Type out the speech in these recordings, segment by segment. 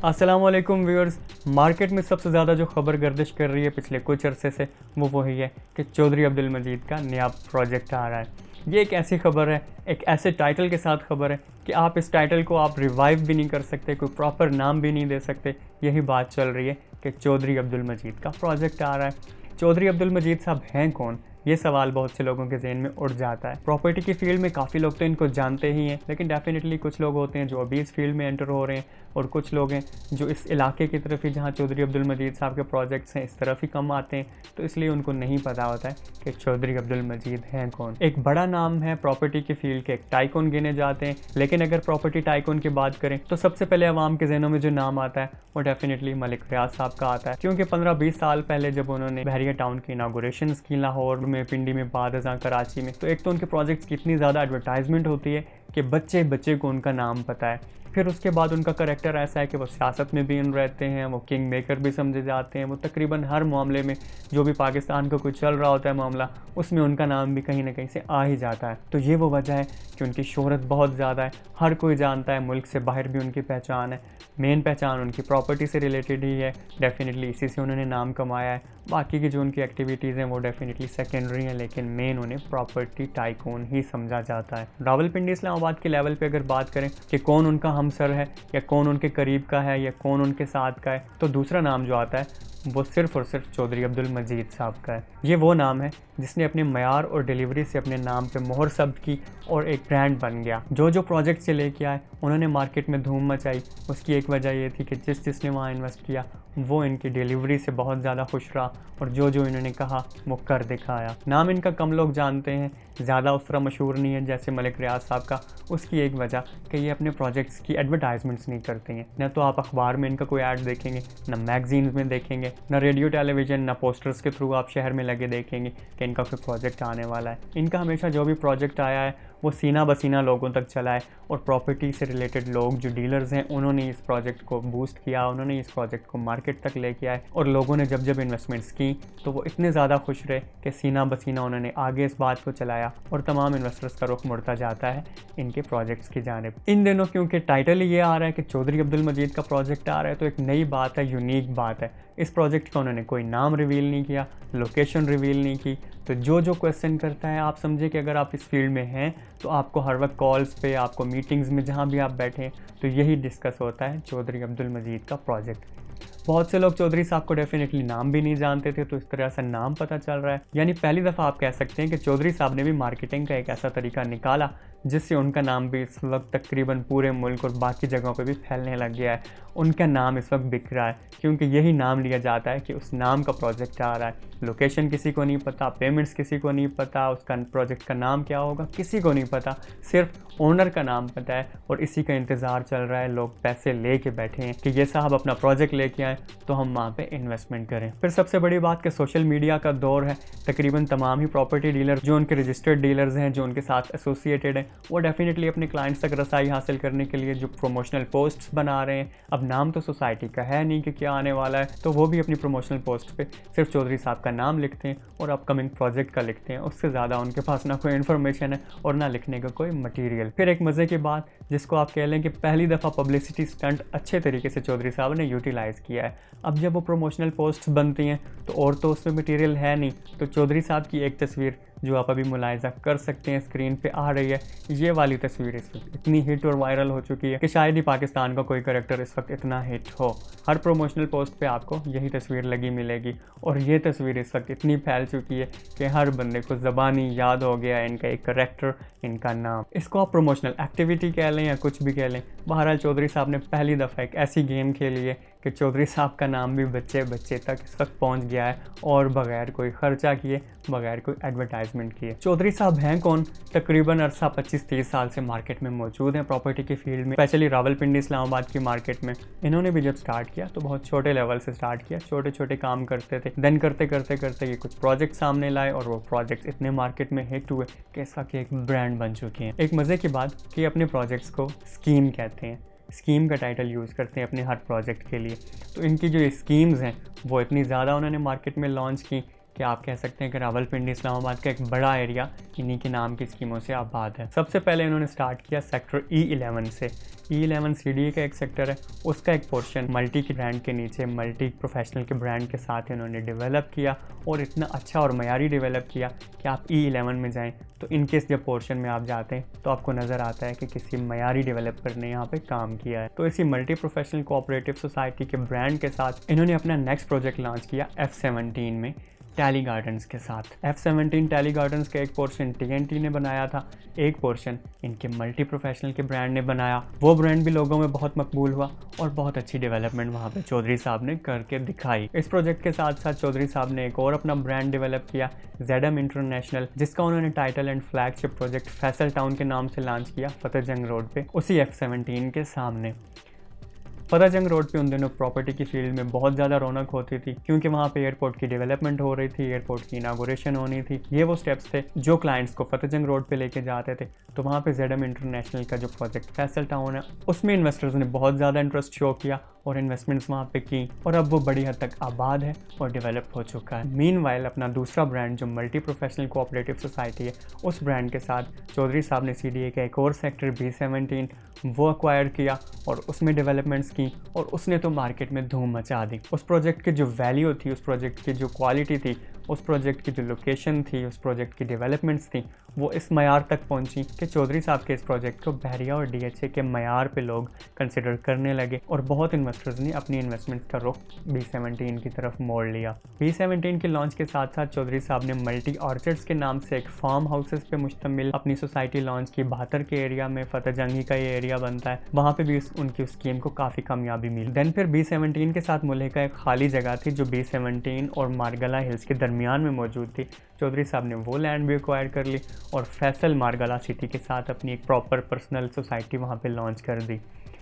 अस्सलाम वालेकुम viewers. Market में सबसे ज़्यादा जो खबर गर्दिश कर रही है पिछले कुछ अरसे से वो वही है कि चौधरी अब्दुल मजीद का नया प्रोजेक्ट आ रहा है। ये एक ऐसी खबर है, एक ऐसे टाइटल के साथ खबर है कि आप इस टाइटल को आप रिवाइव भी नहीं कर सकते, कोई प्रॉपर नाम भी नहीं दे सकते। यही बात चल रही है कि चौधरी अब्दुल मजीद का प्रोजेक्ट आ रहा है। चौधरी अब्दुल मजीद साहब हैं कौन, ये सवाल बहुत से लोगों के जहन में उठ जाता है। प्रॉपर्टी की फील्ड में काफ़ी लोग तो इनको जानते ही हैं, लेकिन डेफिनेटली कुछ लोग होते हैं जो अभी इस फील्ड में एंटर हो रहे हैं और कुछ लोग हैं जो इस इलाके की तरफ ही, जहाँ चौधरी अब्दुल मजीद साहब के प्रोजेक्ट्स हैं, इस तरफ ही कम आते हैं, तो इसलिए उनको नहीं पता होता है कि चौधरी अब्दुल मजीद हैं कौन। एक बड़ा नाम है प्रॉपर्टी की फील्ड के, एक टाइकून गिने जाते हैं, लेकिन अगर प्रॉपर्टी टाइकून की बात करें तो सबसे पहले अवाम के जहनों में जो नाम आता है वो डेफिनेटली मलिक रियाज साहब का आता है, क्योंकि 15-20 साल पहले जब उन्होंने बहरिया टाउन की इनागोरेशन की लाहौर में, पिंडी में, बाद अज़ां कराची में, तो एक तो उनके प्रोजेक्ट्स की इतनी ज़्यादा एडवर्टाइजमेंट होती है कि बच्चे बच्चे को उनका नाम पता है। फिर उसके बाद उनका करैक्टर ऐसा है कि वो सियासत में भी इन रहते हैं, वो किंग मेकर भी समझे जाते हैं, वो तकरीबन हर मामले में जो भी पाकिस्तान का कुछ चल रहा होता है मामला, उसमें उनका नाम भी कहीं ना कहीं से आ ही जाता है। तो ये वो वजह है कि उनकी शोहरत बहुत ज़्यादा है, हर कोई जानता है, मुल्क से बाहर भी उनकी पहचान है। मेन पहचान उनकी प्रॉपर्टी से रिलेटेड ही है, डेफिनेटली इसी से उन्होंने नाम कमाया है। बाकी की जो उनकी एक्टिविटीज़ हैं वो डेफिनेटली सेकेंडरी हैं, लेकिन मेन उन्हें प्रॉपर्टी टाइकून ही समझा जाता है। रावलपिंडी इस्लामाबाद के लेवल पे अगर बात करें कि कौन उनका हमसर है या कौन उनके करीब का है या कौन उनके साथ का है, तो दूसरा नाम जो आता है वो सिर्फ़ और सिर्फ चौधरी अब्दुल मजीद साहब का है। ये वो नाम है जिसने अपने मयार और डिलीवरी से अपने नाम पे मोहर सब्त की और एक ब्रांड बन गया। जो जो प्रोजेक्ट से लेके आए उन्होंने मार्केट में धूम मचाई। उसकी एक वजह ये थी कि जिसने वहाँ इन्वेस्ट किया वो इनकी डिलीवरी से बहुत ज़्यादा खुश रहा और जो जो इन्होंने कहा वो कर दिखाया। नाम इनका कम लोग जानते हैं, ज़्यादा उस तरह मशहूर नहीं है जैसे मलिक रियाज साहब का। उसकी एक वजह कि ये अपने प्रोजेक्ट्स की एडवर्टाइजमेंट्स नहीं करते हैं। न तो आप अखबार में इनका कोई ऐड देखेंगे, न मैगजीन्स में देखेंगे, न रेडियो टेलीविज़न, न पोस्टर्स के थ्रू आप शहर में लगे देखेंगे कि इनका कोई प्रोजेक्ट आने वाला है। इनका हमेशा जो भी प्रोजेक्ट आया है वो सीना बसीना लोगों तक चला है और प्रॉपर्टी से रिलेटेड लोग जो डीलर्स हैं उन्होंने इस प्रोजेक्ट को बूस्ट किया, उन्होंने इस प्रोजेक्ट को मार्केट तक लेके आए और लोगों ने जब जब इन्वेस्टमेंट्स की तो वो इतने ज़्यादा खुश रहे कि सीना बसीना उन्होंने आगे इस बात को चलाया और तमाम इन्वेस्टर्स का रुख मुड़ता जाता है इनके प्रोजेक्ट्स की जानिब। इन दिनों क्योंकि टाइटल ये आ रहा है कि चौधरी अब्दुल मजीद का प्रोजेक्ट आ रहा है, तो एक नई बात है, यूनिक बात है। इस प्रोजेक्ट का उन्होंने कोई नाम रिवील नहीं किया, लोकेशन रिवील नहीं की। तो जो क्वेश्चन करता है, आप समझे कि अगर आप इस फील्ड में हैं तो आपको हर वक्त कॉल्स पे, आपको मीटिंग्स में, जहाँ भी आप बैठे हैं, तो यही डिस्कस होता है चौधरी अब्दुल मजीद का प्रोजेक्ट। बहुत से लोग चौधरी साहब को डेफिनेटली नाम भी नहीं जानते थे, तो इस तरह से नाम पता चल रहा है। यानी पहली दफ़ा आप कह सकते हैं कि चौधरी साहब ने भी मार्केटिंग का एक ऐसा तरीका निकाला जिससे उनका नाम भी इस वक्त तकरीबन पूरे मुल्क और बाकी जगहों पे भी फैलने लग गया है। उनका नाम इस वक्त बिक रहा है क्योंकि यही नाम लिया जाता है कि उस नाम का प्रोजेक्ट आ रहा है। लोकेशन किसी को नहीं पता, पेमेंट्स किसी को नहीं पता, उसका प्रोजेक्ट का नाम क्या होगा किसी को नहीं पता, सिर्फ ओनर का नाम पता है और इसी का इंतज़ार चल रहा है। लोग पैसे ले के बैठे हैं कि ये साहब अपना प्रोजेक्ट लेके आए तो हम वहाँ पे इन्वेस्टमेंट करें। फिर सबसे बड़ी बात कि सोशल मीडिया का दौर है। तकरीबन तमाम ही प्रॉपर्टी डीलर जो उनके रजिस्टर्ड डीलर्स हैं, जो उनके साथ एसोसिएटेड हैं, वो डेफिनेटली अपने क्लाइंट्स तक रसाई हासिल करने के लिए जो प्रमोशनल पोस्ट्स बना रहे हैं। अब नाम तो सोसाइटी का है नहीं कि क्या आने वाला है, तो वो भी अपनी प्रमोशनल पोस्ट पे सिर्फ चौधरी साहब का नाम लिखते हैं और अपकमिंग प्रोजेक्ट का लिखते हैं। उससे ज़्यादा उनके पास ना कोई इन्फॉर्मेशन है और ना लिखने का कोई मटीरियल। फिर एक मज़े की बात जिसको आप कह लें कि पहली दफ़ा पब्लिसिटी स्टंट अच्छे तरीके से चौधरी साहब ने यूटिलाइज़ किया है। अब जब वो प्रमोशनल पोस्ट्स बनती हैं तो और तो उसमें मटीरियल है नहीं, तो चौधरी साहब की एक तस्वीर जो आप अभी मुलाहिजा कर सकते हैं स्क्रीन पे आ रही है, ये वाली तस्वीर इस वक्त इतनी हिट और वायरल हो चुकी है कि शायद ही पाकिस्तान का कोई कैरेक्टर इस वक्त इतना हिट हो। हर प्रमोशनल पोस्ट पे आपको यही तस्वीर लगी मिलेगी और ये तस्वीर इस वक्त इतनी फैल चुकी है कि हर बंदे को ज़बानी याद हो गया है इनका एक कैरेक्टर, इनका नाम। इसको आप प्रमोशनल एक्टिविटी कह लें या कुछ भी कह लें, बहरहाल चौधरी साहब ने पहली दफ़ा एक ऐसी गेम खेली है कि चौधरी साहब का नाम भी बच्चे बच्चे तक इस वक्त पहुंच गया है और बगैर कोई ख़र्चा किए, बगैर कोई एडवर्टाइजमेंट किए। चौधरी साहब हैं कौन? तकरीबन अरसा 25-30 साल से मार्केट में मौजूद हैं प्रॉपर्टी की फील्ड में, स्पेशली रावलपिंडी इस्लामाबाद की मार्केट में। इन्होंने भी जब स्टार्ट किया तो बहुत छोटे लेवल से स्टार्ट किया, छोटे छोटे काम करते थे। देन करते करते करते ये कुछ प्रोजेक्ट सामने लाए और वो प्रोजेक्ट्स इतने मार्केट में हिट हुए कि इसका कि एक ब्रांड बन चुके हैं। एक मज़े की बात कि अपने प्रोजेक्ट्स को स्कीम कहते हैं, स्कीम का टाइटल यूज़ करते हैं अपने हर प्रोजेक्ट के लिए। तो इनकी जो स्कीम्स हैं वो इतनी ज़्यादा उन्होंने मार्केट में लॉन्च की कि कि आप कह सकते हैं कि रावलपिंडी इस्लामाबाद का एक बड़ा एरिया इन्हीं के नाम की स्कीमों से आबाद है। सबसे पहले इन्होंने स्टार्ट किया सेक्टर E11 से। E11 CDA का एक सेक्टर है, उसका एक पोर्शन मल्टी के ब्रांड के नीचे मल्टी प्रोफेशनल के ब्रांड के साथ इन्होंने डेवलप किया और इतना अच्छा और मयारी डेवलप किया कि आप E11 में जाएं तो इनकेस जब पोर्शन में आप जाते हैं तो आपको नज़र आता है कि किसी मयारी डेवलपर ने यहाँ पे काम किया है। तो इसी मल्टी प्रोफेशनल कोऑपरेटिव सोसाइटी के ब्रांड के साथ इन्होंने अपना नेक्स्ट प्रोजेक्ट लॉन्च किया F17 में टैली गार्डन्स के साथ। F17 टैली गार्डन्स का एक पोर्शन TNT ने बनाया था, एक पोर्शन इनके मल्टी प्रोफेशनल के ब्रांड ने बनाया। वो ब्रांड भी लोगों में बहुत मकबूल हुआ और बहुत अच्छी डेवलपमेंट वहाँ पे चौधरी साहब ने करके दिखाई। इस प्रोजेक्ट के साथ साथ चौधरी साहब ने एक और अपना ब्रांड डेवलप किया ZM इंटरनेशनल, जिसका उन्होंने title and flagship project Faisal town के नाम से लॉन्च किया फतेहजंग रोड पे, उसी F17 के सामने। फतेहजंग रोड पे उन दिनों प्रॉपर्टी की फील्ड में बहुत ज़्यादा रौनक होती थी क्योंकि वहाँ पे एयरपोर्ट की डेवलपमेंट हो रही थी, एयरपोर्ट की इनागोरेशन होनी थी। ये वो स्टेप्स थे जो क्लाइंट्स को फतेहजंग रोड पे लेके जाते थे। तो वहाँ पे ZM इंटरनेशनल का जो प्रोजेक्ट फैसल टाउन है उसमें इन्वेस्टर्स ने बहुत ज़्यादा इंटरेस्ट शो किया और इन्वेस्टमेंट्स वहाँ पे की और अब वो बड़ी हद तक आबाद है और डेवलप हो चुका है। मीनवाइल अपना दूसरा ब्रांड जो मल्टी प्रोफेशनल कोऑपरेटिव सोसाइटी है, उस ब्रांड के साथ चौधरी साहब ने CDA का एक और सेक्टर B17 वो अक्वायर किया और उसमें डेवलपमेंट्स की और उसने तो मार्केट में धूम मचा दी। उस प्रोजेक्ट की जो वैल्यू थी, उस प्रोजेक्ट की जो क्वालिटी थी, उस प्रोजेक्ट की जो लोकेशन थी, उस प्रोजेक्ट की डेवलपमेंट्स थी, वो इस मयार तक पहुंची कि चौधरी साहब के इस प्रोजेक्ट को बहरिया और DHA के मयार पे लोग कंसिडर करने लगे और बहुत इन्वेस्टर्स ने अपनी इन्वेस्टमेंट का रुख B17 की तरफ मोड़ लिया। B17 के लॉन्च के साथ साथ चौधरी साहब ने मल्टी ऑर्चर्ड्स के नाम से एक फार्म हाउसेस पे मुश्तमिल अपनी सोसाइटी लॉन्च की। बहातर के एरिया में फतेहजंगी का ये एरिया बनता है, वहाँ पे भी उनकी उस स्कीम को काफ़ी कामयाबी मिली। देन फिर B17 के साथ मुल्हे का एक खाली जगह थी जो B17 और मारगला हिल्स के दरमियान में मौजूद थी। चौधरी साहब ने वो लैंड भी एक्वायर कर ली और फैसल मारगला सिटी के साथ अपनी एक प्रॉपर पर्सनल सोसाइटी वहाँ पे लॉन्च कर दी।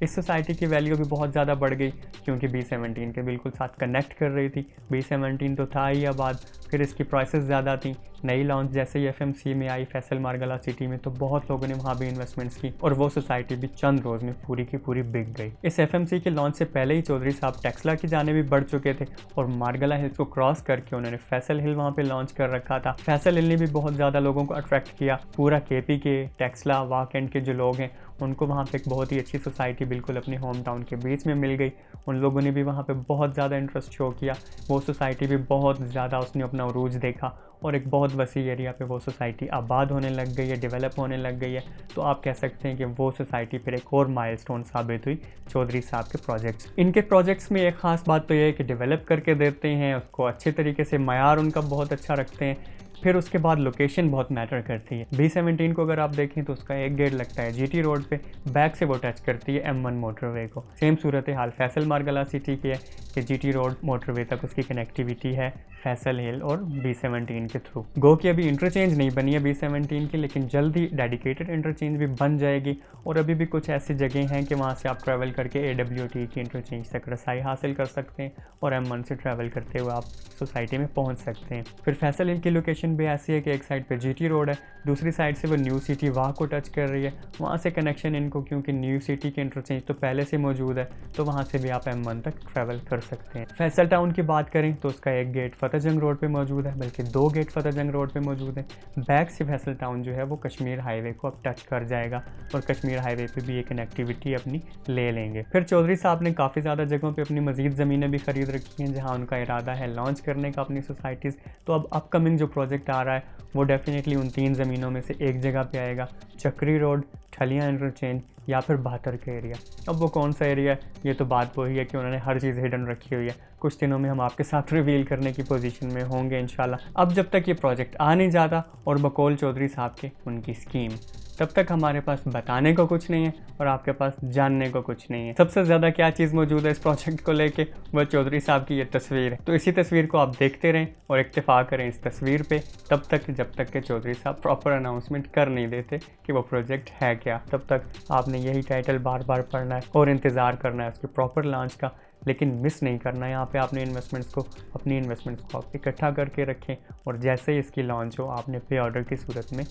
इस सोसाइटी की वैल्यू भी बहुत ज़्यादा बढ़ गई क्योंकि B17 के बिल्कुल साथ कनेक्ट कर रही थी। B17 तो था ही आबाद, फिर इसकी प्राइसेस ज़्यादा थी। नई लॉन्च जैसे ही FMC में आई फैसल मारगला सिटी में तो बहुत लोगों ने वहाँ भी इन्वेस्टमेंट्स की और वो सोसाइटी भी चंद रोज़ में पूरी की पूरी बिक गई। इस FMC के लॉन्च से पहले ही चौधरी साहब टेक्सला की जाने भी बढ़ चुके थे और मारगला हिल्स को क्रॉस करके उन्होंने फैसल हिल वहाँ पे लॉन्च कर रखा था। फैसल हिल ने भी बहुत ज़्यादा लोगों को अट्रैक्ट किया। पूरा KP के, टेक्सला, वाक एंड के जो लोग हैं उनको वहाँ पे एक बहुत ही अच्छी सोसाइटी बिल्कुल अपने होम टाउन के बीच में मिल गई। उन लोगों ने भी वहाँ पे बहुत ज़्यादा इंटरेस्ट शो किया। वो सोसाइटी भी बहुत ज़्यादा उसने अपना उरूज देखा और एक बहुत वसी एरिया पे वो सोसाइटी आबाद होने लग गई है, डेवलप होने लग गई है। तो आप कह सकते हैं कि वो सोसाइटी फिर एक और माइलस्टोन साबित हुई चौधरी साहब के प्रोजेक्ट्स। इनके प्रोजेक्ट्स में एक ख़ास बात तो ये है कि डेवलप करके देते हैं, उसको अच्छे तरीके से मयार उनका बहुत अच्छा रखते हैं। फिर उसके बाद लोकेशन बहुत मैटर करती है। B17 को अगर आप देखें तो उसका एक गेट लगता है GT रोड पे, बैक से वो टच करती है M1 मोटरवे को। सेम सूरत हाल फैसल मारगला सिटी की है कि GT रोड मोटरवे तक उसकी कनेक्टिविटी है फैसल हिल और B17 के थ्रू। गो की अभी इंटरचेंज नहीं बनी है B17 की, लेकिन जल्द ही डेडिकेटेड इंटरचेंज भी बन जाएगी और अभी भी कुछ ऐसी जगह हैं कि वहाँ से आप ट्रैवल करके AWT की इंटरचेंज तक रसाई हासिल कर सकते हैं और M1 से ट्रैवल करते हुए आप सोसाइटी में पहुँच सकते हैं। फिर फैसल हिल की लोकेशन भी ऐसी है कि एक साइड पे GT रोड है, दूसरी साइड से वो न्यू सिटी वहाँ को टच कर रही है। वहाँ से कनेक्शन इनको, क्योंकि न्यू सिटी के इंटरचेंज तो पहले से मौजूद है, तो वहाँ से भी आप M1 तक ट्रैवल कर सकते हैं। फैसल टाउन की बात करें तो उसका एक गेट फतेहजंग रोड पे मौजूद है, बल्कि 2 गेट फतेहजंग रोड पे मौजूद है। बैक से फैसल टाउन जो है वो कश्मीर हाईवे को अब टच कर जाएगा और कश्मीर हाईवे पे भी ये कनेक्टिविटी अपनी ले लेंगे। फिर चौधरी साहब ने काफ़ी ज़्यादा जगहों पे अपनी मज़ीद ज़मीनें भी खरीद रखी हैं जहाँ उनका इरादा है लॉन्च करने का अपनी सोसाइटीज़। तो अब अपकमिंग जो प्रोजेक्ट आ रहा है वो डेफिनेटली उन 3 ज़मीनों में से एक जगह पे आएगा, चक्री रोड, ठलियाँ इंटरचेंज या फिर बहातर का एरिया। अब वो कौन सा एरिया है, ये तो बात वही है कि उन्होंने हर चीज़ हिडन रखी हुई है। कुछ दिनों में हम आपके साथ रिवील करने की पोजीशन में होंगे इंशाल्लाह। अब जब तक ये प्रोजेक्ट आ नहीं जाता और बकौल चौधरी साहब के उनकी स्कीम, तब तक हमारे पास बताने को कुछ नहीं है और आपके पास जानने को कुछ नहीं है। सबसे ज़्यादा क्या चीज़ मौजूद है इस प्रोजेक्ट को लेके, वह चौधरी साहब की ये तस्वीर है। तो इसी तस्वीर को आप देखते रहें और इत्तेफा करें इस तस्वीर पे तब तक जब तक के चौधरी साहब प्रॉपर अनाउंसमेंट कर नहीं देते कि वो प्रोजेक्ट है क्या। तब तक आपने यही टाइटल बार बार पढ़ना है और इंतज़ार करना है उसके प्रॉपर लॉन्च का, लेकिन मिस नहीं करना है। यहाँ पे आपने अपनी इन्वेस्टमेंट्स को आप इकट्ठा करके रखें और जैसे ही इसकी लॉन्च हो आपने पे ऑर्डर की सूरत में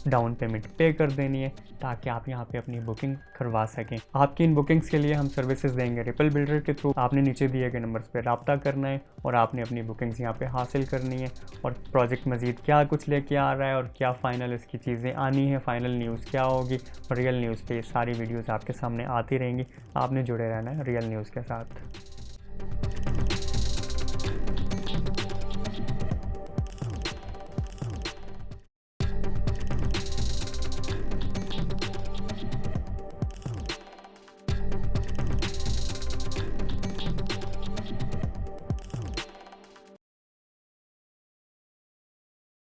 डाउन पेमेंट पे कर देनी है ताकि आप यहाँ पे अपनी बुकिंग करवा सकें। आपकी इन बुकिंग्स के लिए हम सर्विसेज देंगे रिपल बिल्डर के थ्रू। आपने नीचे दिए गए नंबर्स पे रब्ता करना है और आपने अपनी बुकिंग्स यहाँ पे हासिल करनी है। और प्रोजेक्ट मज़ीद क्या कुछ लेके आ रहा है और क्या फ़ाइनल इसकी चीज़ें आनी है, फाइनल न्यूज़ क्या होगी, रियल न्यूज़ पे ये सारी वीडियोज़ आपके सामने आती रहेंगी। आपने जुड़े रहना है रियल न्यूज़ के साथ।